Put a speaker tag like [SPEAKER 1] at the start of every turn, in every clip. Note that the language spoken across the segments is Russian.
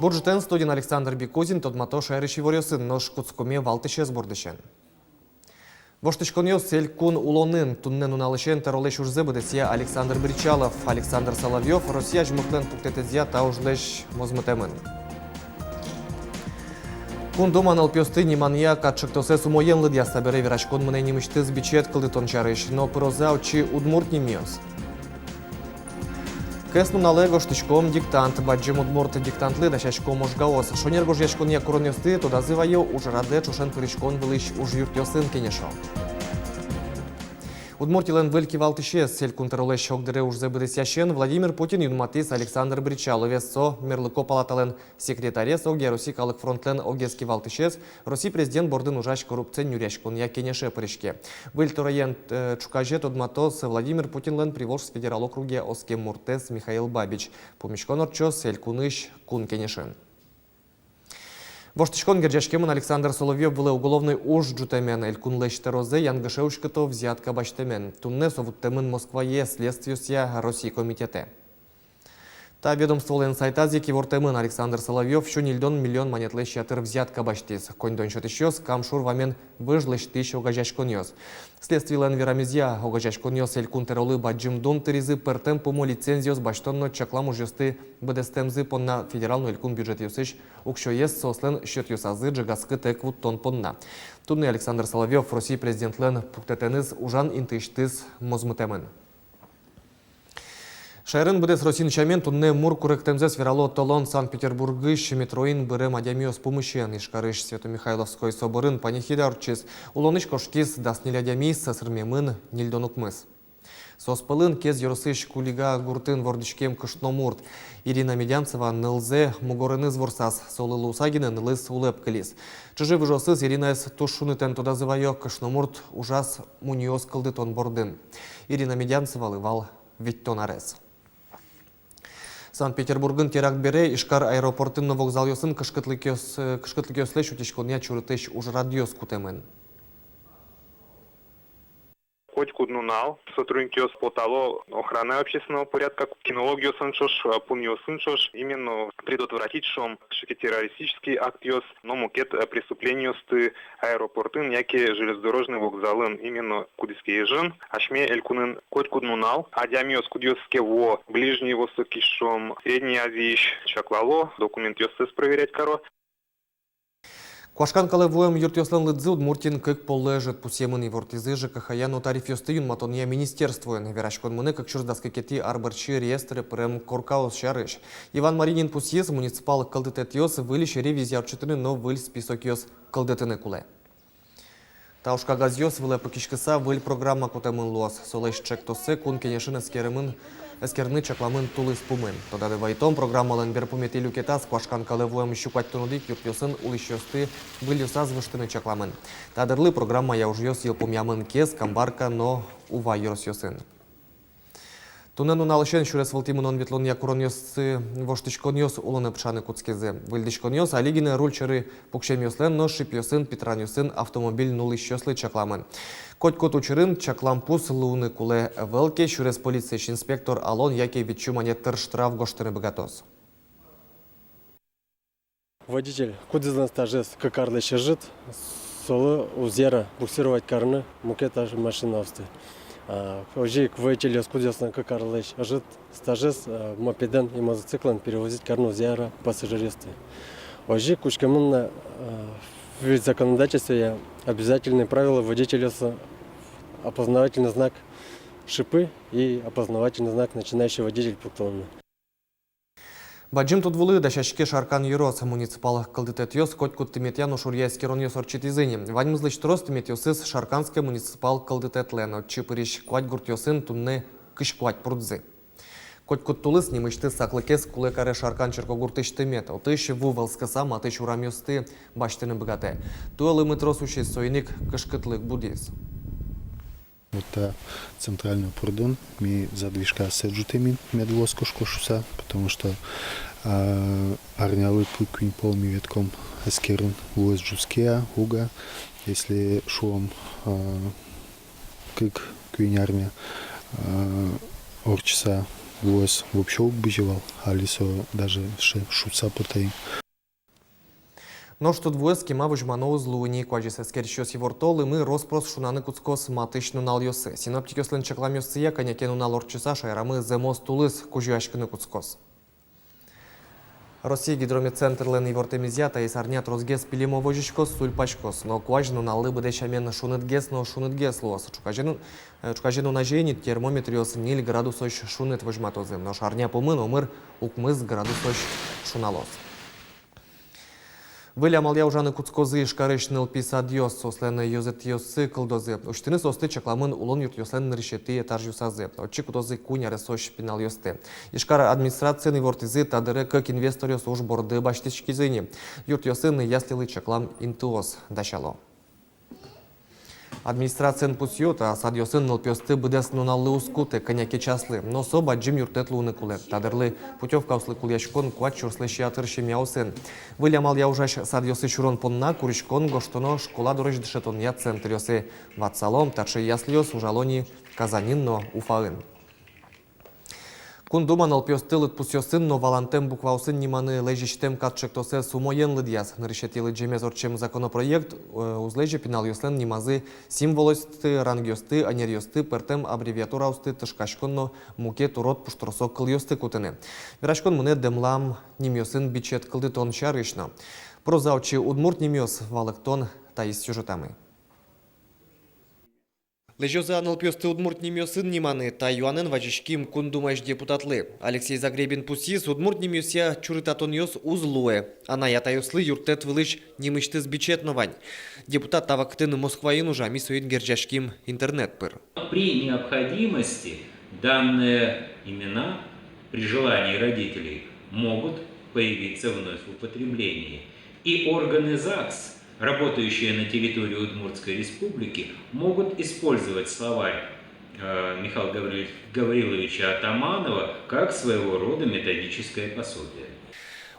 [SPEAKER 1] Буржетен студен Александр Бекузин, тодмато шайрыши ворёсын, но шкутскоме валтыше сбордышен. Воштышконьо селькун улонын туннен уналышен таролеш ужзебыдесия Александр Бричалов, Александр Соловьев, Россия жмутлен пуктетезия таужлеш мозмытемын. Кун доман алпёсты немания катшыктосе сумоенлы дия сабере верашкон мыне немышты сбичет кылды тончарыш, но проза учи удмурт немиос. Кэсну налего штычком диктант, баджим удмурт диктантлы да шашком ожгаос. Шонергож яшкон я коронёсты, то дазываю уж раде чушен перешкон вылыш уж юртёсын кенешо. Удмуртилен вельки валтыше селькун таролеш шокдере уж забыдесящен Владимир Путин юнматис Александр Бричаловес со мерлыко палатален секретарес оге Руси калык фронтлен огески валтышес Руси президент бордын ужаш коррупцен юряшкун я кенеше паришке. Выль тороен чукажет удматос Владимир Путинлен приволжск федерал округе оске муртес Михаил Бабич. Помешкон орчо селькуныш кун кенешен. Воштышкон герджашкемын Александр Соловьев был уголовный уж джутемен, элькун лештерозе янгашеушкато взятка баштемен. Тунне совуттемын Москвае следствия России комитете. Та ведомстволен сайтази кивортемын Александр Соловьев шунильдон миллион монетлеш ятыр взятка баштис. Коньдон шотышёс камшур вамен выжлеш тысяч огажашконьёс. Следствиелен верамизия огажашконьёс элькун теролы баджимдон теризы пертем помо лицензиос баштонно чаклам ужёсты бдестемзы понна федеральный элькун бюджет юсыш укшоес сослен счет юсазы джагаскы теквут тон понна. Тунны Александр Соловьев России президентлен пуктетеныз ужан интыштыз мозмутемын. Шайрын бдес Росин чамен тунне мур куректемзес верало толон Санкт-Петербургыш метроин бырем адямиос помыщен ишкарыш Свято-Михайловской соборын панихидарчис улоныш кошкис даснил адямис сасырмемын нильдонукмыс. Соспылын кез юрсыш кулига гуртын вордышкем кышномурт. Ирина Медянцева нылзе мугорыныз ворсас, солылы усагины нылыз улеп кылис. Чыжы выжосыз Иринас тушунытен тодазывайо кышномурт ужас муниос кылдытон бордын. Ирина Медянцева лывал виттон арес. Санкт-Петербургын теракт бере Ишкар аэропортын вокзал йосын кышкытлыкёслеш утешкония чурытыш уж радиос кутемен.
[SPEAKER 2] Хоть куднунал, сотрудники спотало охраны общественного порядка, кинологию сыншош, пуньо сыншош, именно предотвратить шом террористический акт йос, но мукет преступлению сты аэропортын, яки железнодорожный вокзалын, именно кудиские жен, ашме элькунын хоть куднунал, адямиос кудьоске во Ближний Восток шом, Средней Азии чаклало, документ йосыз проверять коро.
[SPEAKER 1] Квашкан калывоем юртёслан лыдзы удмуртин кык поллежет пусемын и вортизы ЖКХ-яну тариф ёстыюн матония министерствуен. Верашкон мыны как чурдаска кети арбарчи реестры прем коркаус шарыш. Иван Маринин пусьес муниципал калдытет ёс вылиш ревизия отчетыны, но выль список ёс калдытыны куле. Таушка газёс выле пакишкыса выль программа кутемын луас. Солайш чек тосы кун кенешын эскерны чакламын тулы спумын. Тодады вайтом программалын берпумети люкетас квашкан калывуем щукать тунудик юртёсын улышёсты вылюсаз выштыны чакламын. Тадырлы программа яужёс елпумямын кес камбарка, но ува юрсёсын. Тунен уналышен шурес валтимын он ветлон якуроньёсы воштышконьёс улыны пшаны куцкезе. Выльдышконьёс алигины рульчары пукшемьёслен, но шипьёсын питраньёсын автомобиль нулышёслы чакламын. Коть-кот учырын чаклампус луны куле велке шурес полиция инспектор Алон яки вичумане штраф гоштыны богатос.
[SPEAKER 3] Водитель кудыздан стажес какарлы шежит, солы узера буксировать карны, мукета машина австы. Ожик водитель скудесна какарлы шежит, стажес мопеден и мотоциклен перевозить карну узера пассажиристы. Ожик кучкамын в законодательстве обязательные правила водителя опознавательный знак шипы и опознавательный знак начинающий водитель путовный.
[SPEAKER 1] Баджим тут вулы да шашке шаркан юрос муниципал калдытет ёс котькут тиметьяну шурьяйский рон ёс орчитизыни. Ваньмызлыч трос тимет ёсыз шарканская муниципал калдытет лен. Чипыриш квать гурт ёсын тунне кыш квать прудзы. Котькут тулыс немышты саклыкес куле-каре шаркан черко гуртыш тимет. Отыш вувалскаса матыш урам ёсты баштыны богате. Туэлы метрос ущей сойник кышкытлык будис.
[SPEAKER 4] Это центральный прудон, ми задвижка седжутемин медвоскошкошуса, потому что арнялы пуквин пол ми ветком эскерн луэс джускея, уга, если шуом кык квинярня орчса луос вообще убежевал, а лисо даже шутса потаим.
[SPEAKER 1] Но что двое скима выжмано з луни, кваджи сескер щось вортоли, ми розпрос шунани куцкос матичну нал йосе. Синоптики ослен чеклам йосия, конякену нал орчиса, шайрами земо стулис, кужуяшкини куцкос. Росія гідромедцентр лен івортемізята і сарнят розгес пілімовожичкос сульпачкос, но кважну налли буде шамен шунетгес, но шунетгес луос. Чукажену на жені термометриос 0 градусош шунет вожматозем, но шарня помин омир укмыз градусош шуналос. Виля маля ужаны куцкозы шкарышныл писадьос сослен юзет йосы кылдозы. Уштыны состы чакламын улон юрт йослен ныршеты этаж юсазы. Очи кутозы куняре сош пинал йосты. Ишкар администрацияны вортизы тадыры как инвестор йос уж борды баштичкизыни. Юрт йосын яслилы чаклам интуос дашало. Администрациян пусьёта, а садьосын нылпёсты быдес нуналлы ускуты, коняки часлы, но соба джим юртетлу ныкулы. Тадырлы путевка услы кульяшкон куат чурслыщи атырщи мяусын. Вылямал я ужаш садьосы чурон понна, куричкон гоштоно школа дорож дышетон я центрёсы. Ватсалом, тарши яслиос ужалони казанинно уфаын. Кундума нылпёстылыт пусьёсын, но валантем букваусын ниманы лежиштем катчектосе сумоен лыдьяс. Нырышетилы джемез орчем законопроект узлежи пинал йослен нимазы символосты, рангёсты, анерьёсты, пертем аббревиатураусты тышкашконно муке турот пуштросок кыльёсты кутыны. Верашкон мыне демлам нимёсын бичет кылды тон шарышно. Прозаучи удмурт нимёс валыктон таис сюжетамы. Лежозы анылпёсты удмурт немёсын ниманы, та юанен вачишким кундумаш депутатлы. Алексей Загребин пусис удмурт немёсия чурытатон ёс узлуэ. Ана ятайослы юртет вылыш немышты сбичетновань. Депутат тавактын Москваин уже мисует герджашким интернет-пыр.
[SPEAKER 5] При необходимости данные имена при желании родителей могут появиться вновь в употреблении. И органы ЗАГС, работающие на территории Удмуртской республики, могут использовать словарь Михаила Гавриловича Атаманова как своего рода методическое пособие.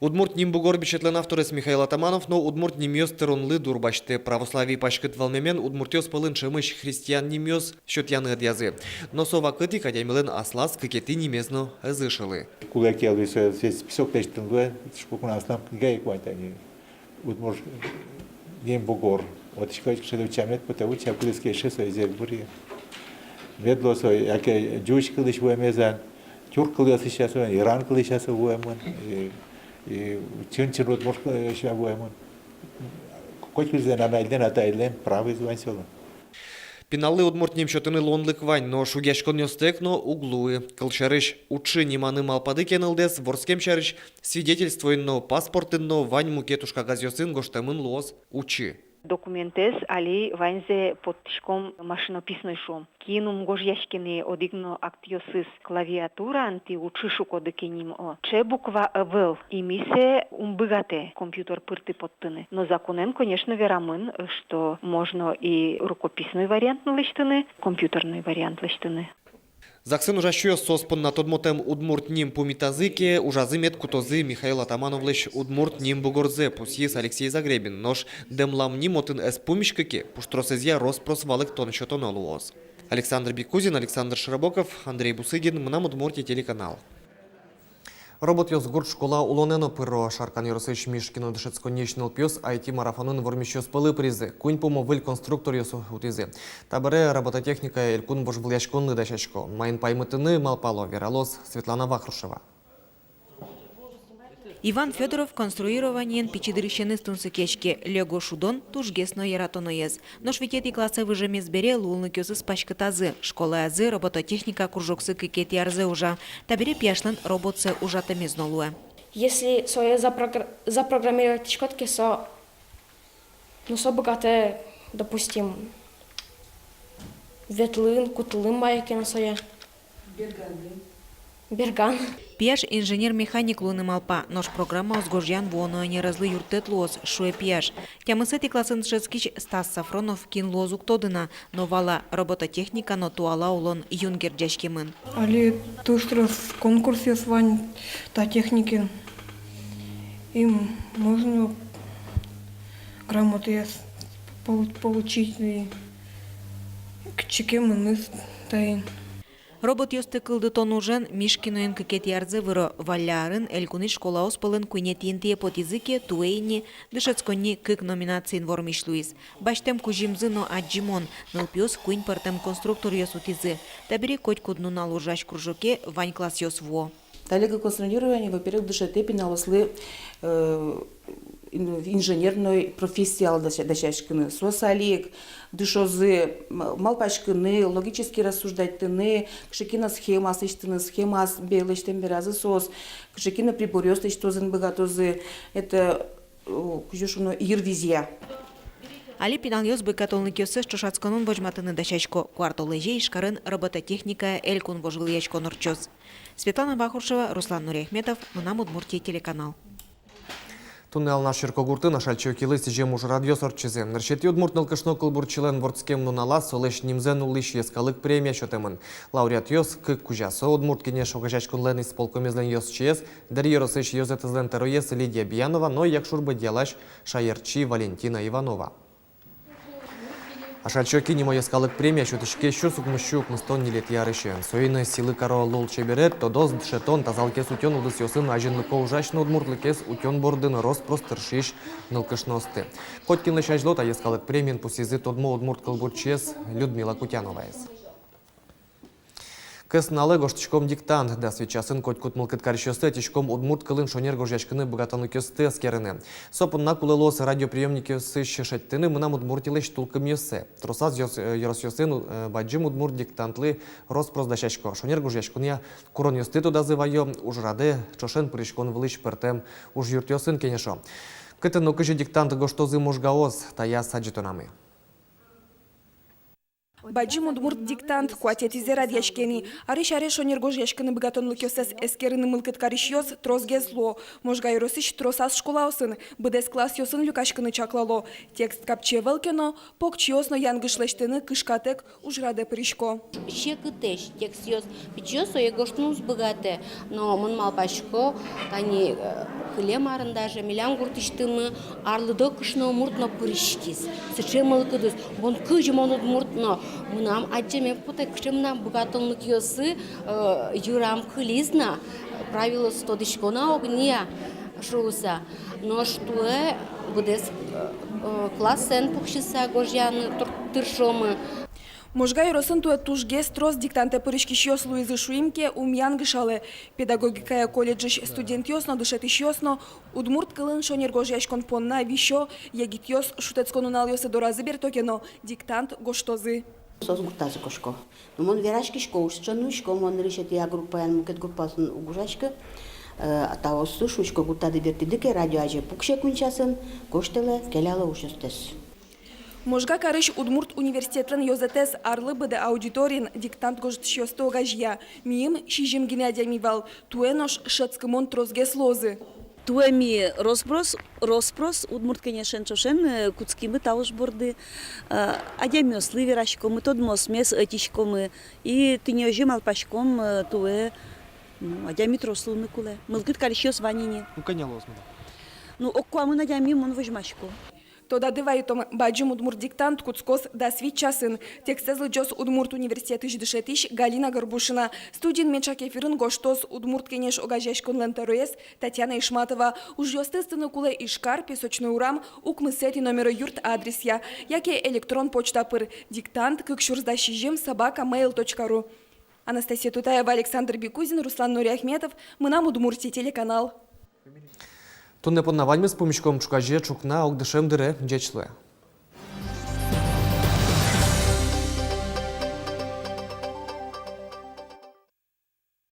[SPEAKER 1] Удмурт нимбугор бичетлен авторес Михаил Атаманов, но удмурт немёс теронлы дурбаште православии пашкыт валмемен удмуртёс пылын шымыш христиан немёс счётяны адязы. Но сова кыти кадямилен аслас кыкети немезно ызышылы.
[SPEAKER 6] Кулаки алвиса здесь песок течтен дуэ, шпукна аслам кигай квантани. Удмурт нимбугор. Вот школьник шедов чамет, потому что кулиски шесо из Ельбури. Ведло со, яке джуч кылыш буэмезан, тюрк кылыш сейчас, Иран кылыш сейчас буэмон. И чин удмурт сейчас буэмон. Какой за намайлен атайлен правый звонсёло.
[SPEAKER 1] Пиналлы удмурт немшётыны лонлык вань, но шугяшкон нёстекно углуы. Кылшарыш учи ниманы малпады кенылдес, ворскем шарыш свидетельствуйно паспортынно вань мукетушка газёсын гоштемын лоз учи.
[SPEAKER 7] Документес али ванзе подтишком машинописной шум. Кинум гожьяшкины одигно актиосис клавиатура анти учишу кодекиним о. Че буква вел и мисе умбыгате компьютер пырты подтыны. Но законен, конечно, верамын, что можно и рукописный вариант лыштыны, компьютерный вариант лыштыны.
[SPEAKER 1] Заксын ужащуё соспон на тодмотем удмурт ним пумитазыке, ужазы мет кутозы Михаил Атамановлыш удмурт ним бугорзе, пусьес Алексей Загребин, нож демлам нимотын эс пумишкаке, пуштросезья роспрос валык тон щотонолуоз. Александр Бекузин, Александр Широбоков, Андрей Бусыгин, Мнам Удмуртия телеканал. Робот йозгурт школа улонено пыро, шаркан йоросыш мишкино дышецконечнил пьёс, IT-марафонын вормищёс пылы призы, кунь помовыль конструктор йосу утизы. Табыре робототехника элькун бош влияшконны дашачко, майын паймытыны малпало, вералос Светлана Вахрушева.
[SPEAKER 8] Иван Федоров конструированиен пичидырыщены стунсыкечке лего шудон тужгесно яратоноез. Но швекети классы выжемез бере лулны кёсыз пашкытазы. Школа азы робототехника кружоксы кыкет ярзы ужа. Табире пьяшлын роботсы ужата мезнолуэ.
[SPEAKER 9] Если сое запрограммировать шкотки, богатые, допустим, ветлын, кутлын маяки на сое. Берган.
[SPEAKER 8] Пьяш инженер-механик луны малпа, нож программа узгожьян воно не разлы юртет лоз, шуэ пьяш. Тямысети классын шецкич Стас Сафронов кин лозук тодына, но вала робототехника но туала улон юнгер джашкемын.
[SPEAKER 10] Али туштрас конкурсе свань та техники. Им можно грамоты получить и к чекемын из таин.
[SPEAKER 8] Робот ёсты кылды тонужен Мишкиноен кыкет ярзы выры валярын элькуны школа оспылын куйнетинтие потизыке туэйни дышецконни кык номинациин вормиш Луис. Баштем кужимзыно аджимон нылпиос куйн партем конструктор ёс утизы. Табери коть кудну на лужаш кружоке вань класс ёс во.
[SPEAKER 11] Талега конструирования, во-первых, дышатепи налосли инженерной профессии алдашашкины. Сосалик, дышозы, малпашкины, логически рассуждательные, кшекина схема, схема белыштем беразы сос, кшекина приборёсты, что зен богатозы, это кужушуно ирвизия.
[SPEAKER 8] Али пинал ёс быкатолны кёсы шошацконун вожматыны дашачко, квартолыжей шкарын робототехника элькун вожгыл ячко норчос. Светлана Бахуршева, Руслан Нурехметов, Мынам Удмуртия телеканал.
[SPEAKER 1] Туннел наш Ширкогурты нашальчо килыс жем уж радио сорчизе. Нершети удмуртныл кышно кылбурчилен вордскем нунала солеш нимзен улыш ескалык премия шотемын. Лауреат ёс кык кужасо удмурт кенеш огажачкун лен исполкомезлен ёс чиес, дарьи росыш ёзетызлен тероес Лидия Биянова, но як шурбы делаш шаерчи Валентина Иванова. Ашальчоки нимо ескалык премия шутышке щусук мыщук мыстон нилет ярышен. Соины силы каро лул чеберет, то доз дшетон тазалкес утен удыс ёсын ажинлыко ужачно удмуртлыкес утен бордын рос простыршиш нылкышносты. Коткин лышажлота ескалык премиен пусизы тодмо удмурт кылбурчес Людмила Кутянова. Кыс налы гоштичком диктант, да свечасын котькут мылкыткарщосты, тичком удмурт кылын шонер гожачкыны богатаны кёсты скерыны. Сопынна кулылос радиоприемники шеттыны мынам удмуртилыш тулкым ёсы. Трусаз ёросёсын баджим удмурт диктантлы роспроздачачко. Шонер гожачкыня курон ёсты туда зывайо, уж рады чошен пришкон вылыш пертем, уж юрт ёсын кенешо. Кытын окыжы диктант гоштозы мужгаоз, тая саджитонамы.
[SPEAKER 12] Баджим удмурт диктант, куатетизе радиашкени. Ариш шонергож яшканы богатонлы кёсес эскерыны мылкыт каришьёс трозге зло. Можгай росыш тросас школаусын, быдес класс ёсын люкашканы чаклало. Текст капче велкено, покчиосно янгышлештыны кышкатек ужраде пришко.
[SPEAKER 13] Щекытеш текст ёс, пичёсо егоштнус богате, но мын малпашко, тани хылем арындаже, милям гуртыштымы, арлыдо кышно муртно пришкис. Сыче мылкыдыс, бон кыжым он удмуртно. Мынам аджеме путек кшемнам богатонлык ёсы юрам хылизна правило стодышкона огния шоуса. Но что будес классен пухшиса гожьяны тыршомы.
[SPEAKER 12] Можгай росын туе тужге строс диктанте пырышкиш ёс Луизы Шуимке умян гышалы. Педагогикая колледжиш студент ёсно дышетиш ёсно, удмурт кылын шонергож яшкон понна вишо, егит ёс шутецконунал ёсы доразы бертокено, диктант гоштозы.
[SPEAKER 13] Сос гуртазы кошко. Но мон верашкишко ушчанушко, мон решет я группаян мукет группасын угужачка, а того сушушко гуртады бертидыке радиоаже пукше кунчасын, гоштеле келялы ушестес.
[SPEAKER 12] Можга карыш удмурт университетлен ёзетес арлы быды аудиторин диктант гоштшёсты огажья. Миим шижим генеадямивал, туэнош шецкымон трозге слозы.
[SPEAKER 14] Туэми роспрос удмурт конечно чошен куцкимы талыш борды, адямёслы верашкомы, тодмос мес этичкомы и тынёжим алпашком туэ адямитрослуны куле. Мылгыт карыш ванине.
[SPEAKER 3] Ну конялос мы.
[SPEAKER 14] Ну оккуамын адямим он выжмашко.
[SPEAKER 12] Тода дывайтом баджим удмурт диктант куцкос да свитчасын. Текстезлы джос удмурт университеты ждышетиш Галина Горбушина. Студент менчак эфирын гоштос удмурт кенеш огажешкон лентероес Татьяна Ишматова. Уж ёстыстыны куле Ишкар, Песочный Урам, укмысети номера юрт адресья. Яке электрон почта пыр. Диктант кыкшурздащижим @mail.ru. Анастасия Тутаева, Александр Бекузин, Руслан Нурехметов. Мынам Удмуртия телеканал.
[SPEAKER 1] Тунне поннаваньмыз помещком чукаже чукна огдышем дыре джечле.